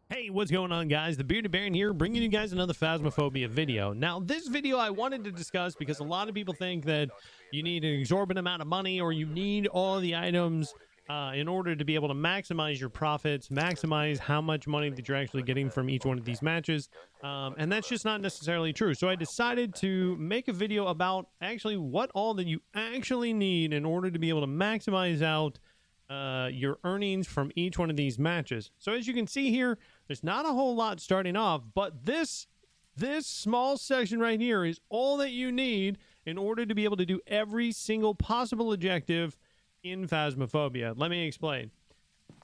Hey, what's going on, guys? The Bearded Baron here, bringing you guys another Phasmophobia video. Now, this video I wanted to discuss because a lot of people think that you need an exorbitant amount of money or you need all the items in order to be able to maximize your profits, maximize how much money that you're actually getting from each one of these matches. And that's just not necessarily true. So I decided to make a video about actually what all that you actually need in order to be able to maximize out your earnings from each one of these matches. So as you can see here, there's not a whole lot starting off, but this small section right here is all that you need in order to be able to do every single possible objective in Phasmophobia. Let me explain.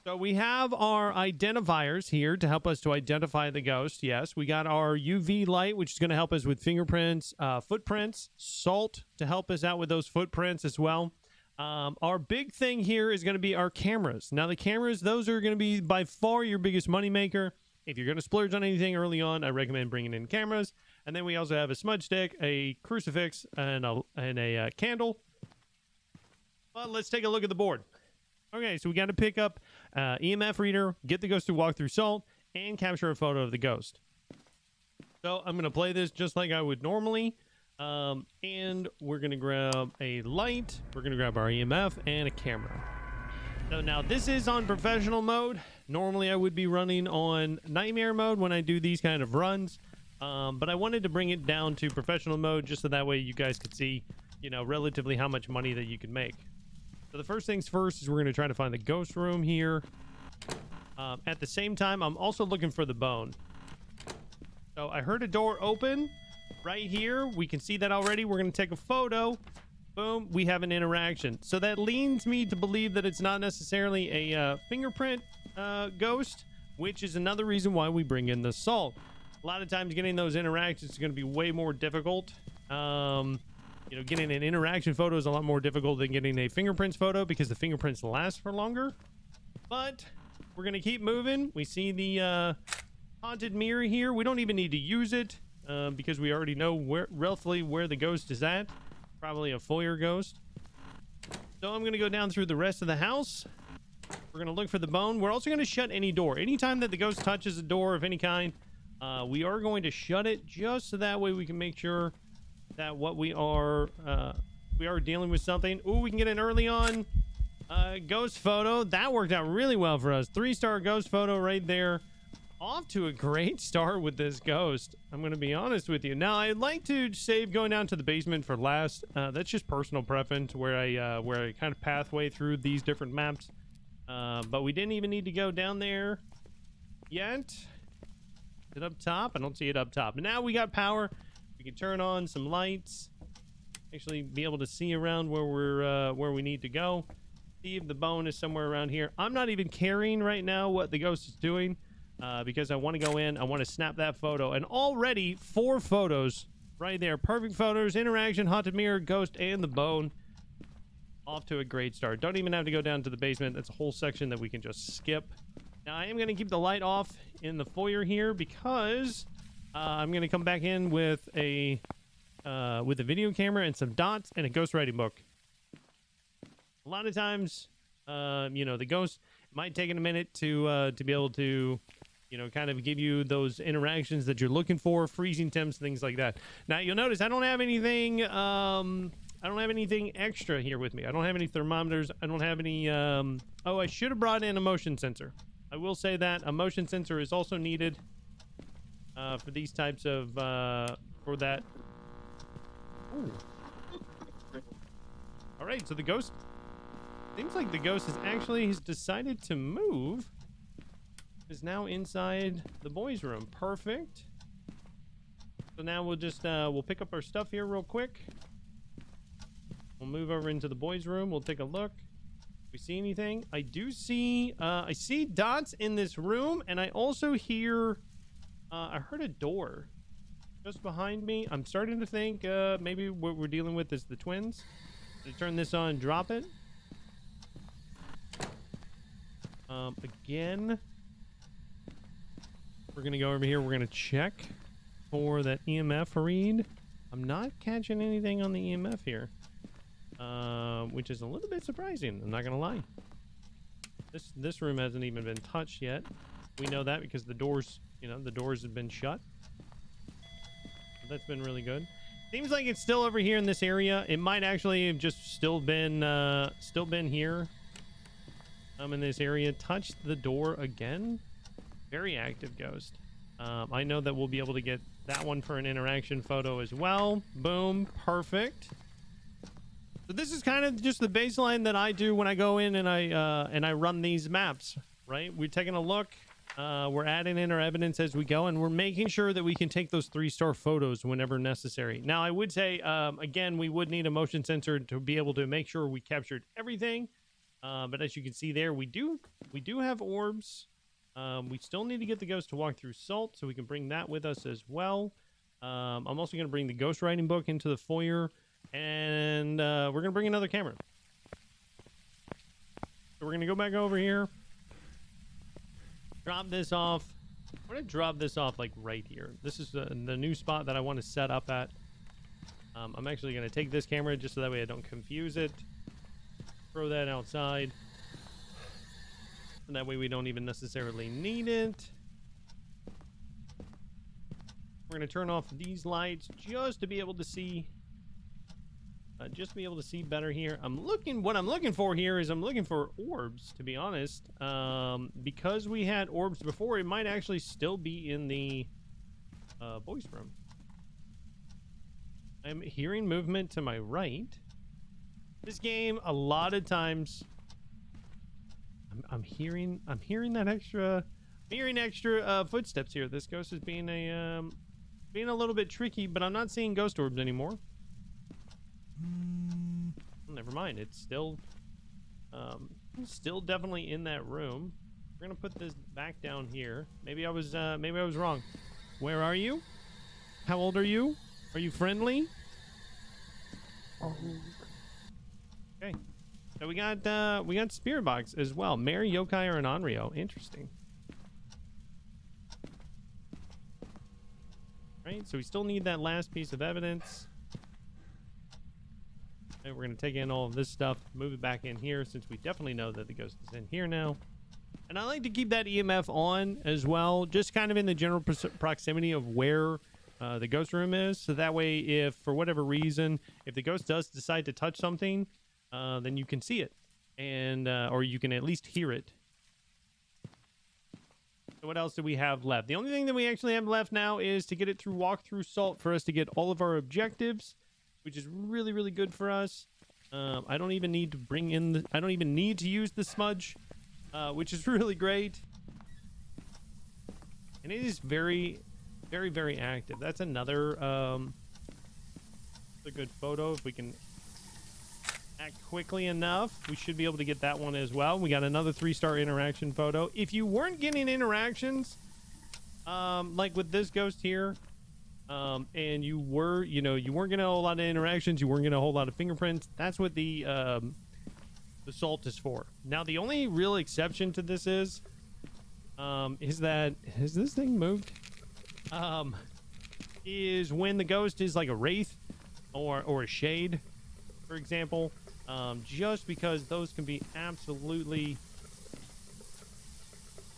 So we have our identifiers here to help us to identify the ghost. Yes, we got our UV light, which is going to help us with fingerprints, footprints, salt to help us out with those footprints as well. Our big thing here is going to be our cameras. Now, the cameras, those are going to be by far your biggest money maker. If you're going to splurge on anything early on, I recommend bringing in cameras. And then we also have a smudge stick, a crucifix, and a candle. But let's take a look at the board. Okay, so we got to pick up EMF reader, get the ghost to walk through salt, and capture a photo of the ghost. So I'm going to play this just like I would normally. And we're going to grab a light, we're going to grab our EMF and a camera. So now this is on professional mode. Normally I would be running on nightmare mode when I do these kind of runs. But I wanted to bring it down to professional mode just so that way you guys could see, you know, relatively how much money that you can make. So the first things first is we're going to try to find the ghost room here. At the same time, I'm also looking for the bone. So I heard a door open. Right here, we can see that already. We're going to take a photo. Boom, we have an interaction. So that leads me to believe that it's not necessarily a fingerprint ghost, which is another reason why we bring in the salt. A lot of times getting those interactions is going to be way more difficult. You know, getting an interaction photo is a lot more difficult than getting a fingerprints photo because the fingerprints last for longer. But we're going to keep moving. We see the haunted mirror here. We don't even need to use it. Because we already know roughly where the ghost is at. Probably a foyer ghost. So I'm going to go down through the rest of the house. We're going to look for the bone. We're also going to shut any door. Anytime that the ghost touches a door of any kind, we are going to shut it just so that way we can make sure that what we are dealing with something. Ooh, we can get an early on ghost photo. That worked out really well for us. 3-star ghost photo right there. Off to a great start with this ghost. I'm going to be honest with you. Now, I'd like to save going down to the basement for last. That's just personal preference where I kind of pathway through these different maps. But we didn't even need to go down there yet. Is it up top? I don't see it up top. But now we got power. We can turn on some lights. Actually be able to see around where we need to go. See if the bone is somewhere around here. I'm not even caring right now what the ghost is doing. Because I want to go in, I want to snap that photo. And already 4 photos right there. Perfect photos, interaction, haunted mirror, ghost, and the bone. Off to a great start. Don't even have to go down to the basement. That's a whole section that we can just skip. Now, I am going to keep the light off in the foyer here because I'm going to come back in with a video camera and some dots and a ghost writing book. A lot of times, you know, the ghost might take a minute to be able to, you know, kind of give you those interactions that you're looking for, freezing temps, things like that. Now you'll notice I don't have anything extra here with me. I don't have any thermometers. I don't have any oh, I should have brought in a motion sensor. I will say that a motion sensor is also needed for these types of for that. Ooh. All right, so the ghost seems like the ghost has decided to move. Is now inside the boys' room. Perfect. So now we'll just we'll pick up our stuff here real quick. We'll move over into the boys' room. We'll take a look. We see anything? I do see I see dots in this room, and I also hear I heard a door just behind me. I'm starting to think maybe what we're dealing with is the twins. Turn this on and drop it. Again, we're gonna go over here. We're gonna check for that EMF read. I'm not catching anything on the EMF here, which is a little bit surprising. I'm not gonna lie. This room hasn't even been touched yet. We know that because the doors, you know, the doors have been shut. So that's been really good. Seems like it's still over here in this area. It might actually have just still been here. In this area. Touched the door again. Very active ghost. I know that we'll be able to get that one for an interaction photo as well. Boom. Perfect. So this is kind of just the baseline that I do when I go in and I run these maps, right? We're taking a look. We're adding in our evidence as we go, and we're making sure that we can take those 3-star photos whenever necessary. Now, I would say, again, we would need a motion sensor to be able to make sure we captured everything. But as you can see there, we do have orbs. We still need to get the ghost to walk through salt, so we can bring that with us as well. I'm also going to bring the ghost writing book into the foyer, and we're going to bring another camera. So we're going to go back over here. Drop this off. I'm going to drop this off like right here. This is the new spot that I want to set up at. I'm actually going to take this camera just so that way I don't confuse it. Throw that outside. And that way we don't even necessarily need it. We're going to turn off these lights just to be able to see. Better here. What I'm looking for here is I'm looking for orbs, to be honest. Because we had orbs before, it might actually still be in the boys' room. I'm hearing movement to my right. This game, a lot of times, I'm hearing that extra, footsteps here. This ghost is being a little bit tricky, but I'm not seeing ghost orbs anymore. Never mind. It's still definitely in that room. We're gonna put this back down here. Maybe I was wrong. Where are you? How old are you? Are you friendly? Okay. So we got spirit box as well. Mary, yokai, or an onryo. Interesting. Right. So we still need that last piece of evidence. And we're going to take in all of this stuff, move it back in here, since we definitely know that the ghost is in here now. And I like to keep that EMF on as well, just kind of in the general proximity of where the ghost room is. So that way, if for whatever reason, if the ghost does decide to touch something, then you can see it, and or you can at least hear it. So what else do we have left? The only thing that we actually have left now is to get it through walkthrough salt for us to get all of our objectives, which is really, really good for us. I don't even need to bring in I don't even need to use the smudge, which is really great. And it is very, very, very active. That's another a good photo. If we can act quickly enough, we should be able to get that one as well. We got another 3-star interaction photo. If you weren't getting interactions, like with this ghost here, and you weren't getting a whole lot of interactions, you weren't getting a whole lot of fingerprints, that's what the salt is for. Now, the only real exception to this is that, has this thing moved? Is when the ghost is like a wraith or a shade, for example, just because those can be absolutely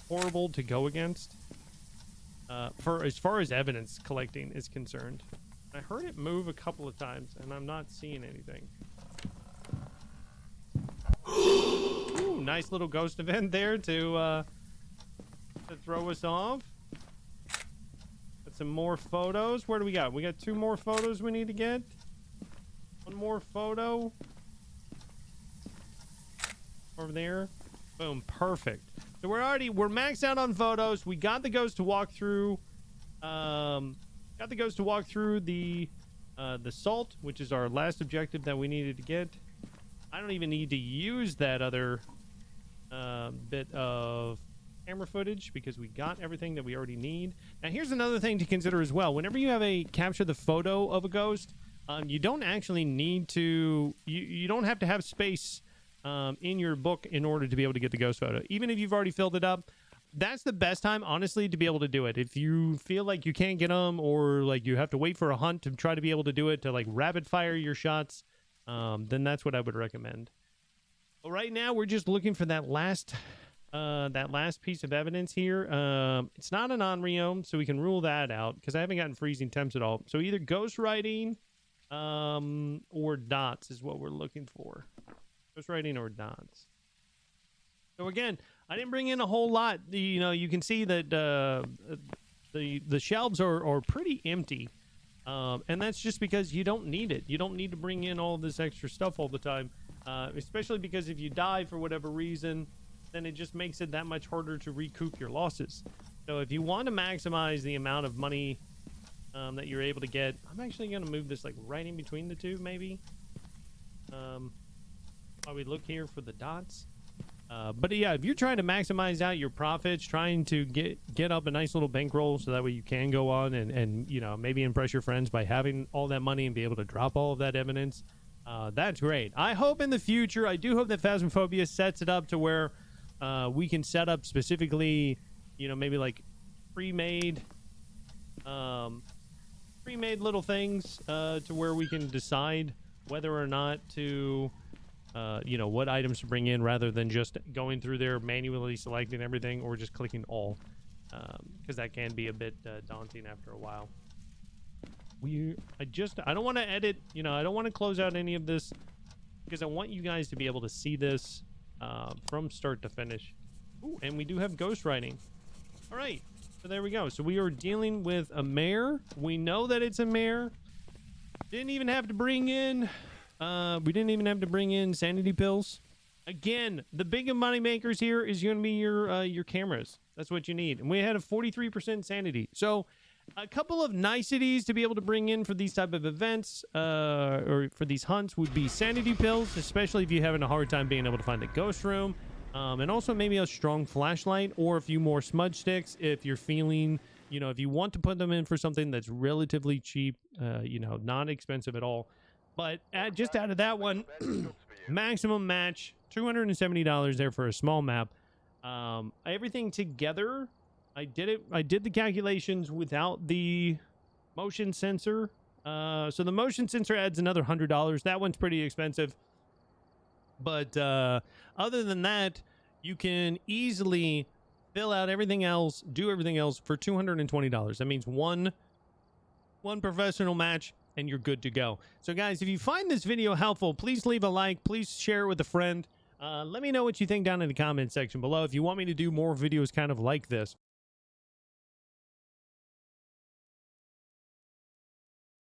horrible to go against. For as far as evidence collecting is concerned. I heard it move a couple of times, and I'm not seeing anything. Ooh, nice little ghost event there to throw us off. Got some more photos. Where do we got? We got 2 more photos we need to get. 1 more photo. Over there. Boom. Perfect. So we're maxed out on photos. We got the ghost to walk through. Got the ghost to walk through the salt, which is our last objective that we needed to get. I don't even need to use that other bit of camera footage because we got everything that we already need. Now, here's another thing to consider as well. Whenever you have capture the photo of a ghost, you don't actually need to. You don't have to have space in your book in order to be able to get the ghost photo. Even if you've already filled it up, that's the best time, honestly, to be able to do it. If you feel like you can't get them, or like you have to wait for a hunt to try to be able to do it, to like rapid fire your shots, then that's what I would recommend. But right now, we're just looking for that last that last piece of evidence here. It's not a non-reome, so we can rule that out because I haven't gotten freezing temps at all. So either ghostwriting or dots is what we're looking for. Ghostwriting or dots. So again, I didn't bring in a whole lot. You know, you can see that the shelves are pretty empty. And that's just because you don't need it. You don't need to bring in all this extra stuff all the time. Especially because if you die for whatever reason, then it just makes it that much harder to recoup your losses. So if you want to maximize the amount of money that you're able to get, I'm actually going to move this like right in between the two, maybe. While we look here for the dots. But yeah, if you're trying to maximize out your profits, trying to get up a nice little bankroll so that way you can go on and you know, maybe impress your friends by having all that money and be able to drop all of that evidence, that's great. I hope in the future, I do hope that Phasmophobia sets it up to where we can set up specifically, you know, maybe like pre-made little things to where we can decide whether or not to you know, what items to bring in rather than just going through there manually selecting everything or just clicking all, because that can be a bit daunting after a while. I don't want to edit, you know, I don't want to close out any of this because I want you guys to be able to see this from start to finish. Ooh, and we do have ghostwriting. All right, so there we go. So we are dealing with a mare. We know that it's a mare. Didn't even have to bring in sanity pills. Again, the big money makers here is going to be your cameras. That's what you need. And we had a 43% sanity. So a couple of niceties to be able to bring in for these type of events or for these hunts would be sanity pills, especially if you're having a hard time being able to find the ghost room. And also maybe a strong flashlight or a few more smudge sticks if you're feeling, you know, if you want to put them in for something that's relatively cheap, you know, not expensive at all. But just out of that one, maximum match, $270 there for a small map. Everything together, I did the calculations without the motion sensor. So the motion sensor adds another $100. That one's pretty expensive. But other than that, you can easily fill out everything else, do everything else for $220. That means one professional match, and you're good to go. So guys, if you find this video helpful, please leave a like, please share it with a friend. Let me know what you think down in the comment section below if you want me to do more videos kind of like this.